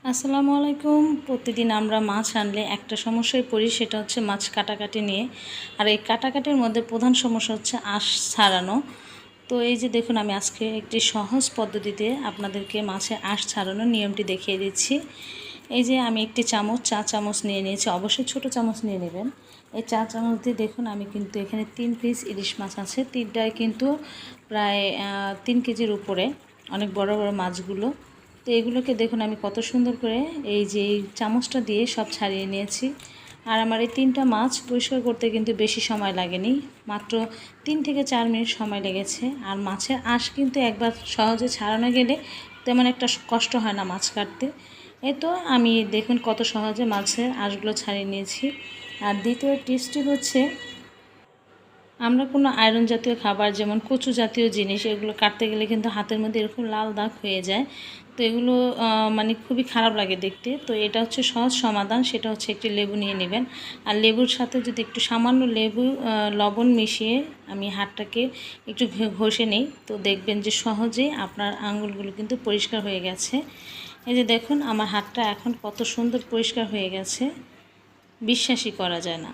আসসালামু আলাইকুম। প্রতিদিন আমরা মাছ আনলে একটা সমস্যায় পড়ি, সেটা হচ্ছে মাছ কাটাকাটি নিয়ে। আর এই কাটাকাটির মধ্যে প্রধান সমস্যা হচ্ছে আঁশ ছাড়ানো। তো এই যে দেখুন, আমি আজকে একটি সহজ পদ্ধতিতে আপনাদেরকে মাছের আঁশ ছাড়ানোর নিয়মটি দেখিয়ে দিচ্ছি। এই যে আমি একটি চা চামচ নিয়ে নিয়েছি, অবশ্যই ছোটো চামচ নিয়ে নেবেন। এই চা চামচ দিয়ে দেখুন, আমি কিন্তু এখানে 3 পিস ইলিশ মাছ আছে। তিনটায় কিন্তু প্রায় 3 কেজির উপরে, অনেক বড় বড় মাছগুলো। তো এগুলোকে দেখুন আমি কত সুন্দর করে এই যে এই চামচটা দিয়ে সব ছাড়িয়ে নিয়েছি। আর আমার এই 3টা মাছ পরিষ্কার করতে কিন্তু বেশি সময় লাগেনি, মাত্র 3 থেকে 4 মিনিট সময় লেগেছে। আর মাছের আঁশ কিন্তু একবার সহজে ছাড়ানো গেলে তেমন একটা কষ্ট হয় না মাছ কাটতে। এই তো আমি দেখুন কত সহজে মাছের আঁশগুলো ছাড়িয়ে নিয়েছি। আর দ্বিতীয় টিপসটি হচ্ছে, আমরা কোনো আয়রন জাতীয় খাবার যেমন কচু জাতীয় জিনিস এগুলো কাটতে গেলে কিন্তু হাতের মধ্যে এরকম লাল দাগ হয়ে যায়। তো এগুলো মানে খুবই খারাপ লাগে দেখতে। তো এটা হচ্ছে সহজ সমাধান, সেটা হচ্ছে একটি লেবু নিয়ে নেবেন। আর লেবুর সাথে যদি একটু সামান্য লবণ মিশিয়ে আমি হাতটাকে একটু ঘষে নিই, তো দেখবেন যে সহজেই আপনার আঙুলগুলো কিন্তু পরিষ্কার হয়ে গেছে। এই যে দেখুন আমার হাতটা এখন কত সুন্দর পরিষ্কার হয়ে গেছে, বিশ্বাসই করা যায় না।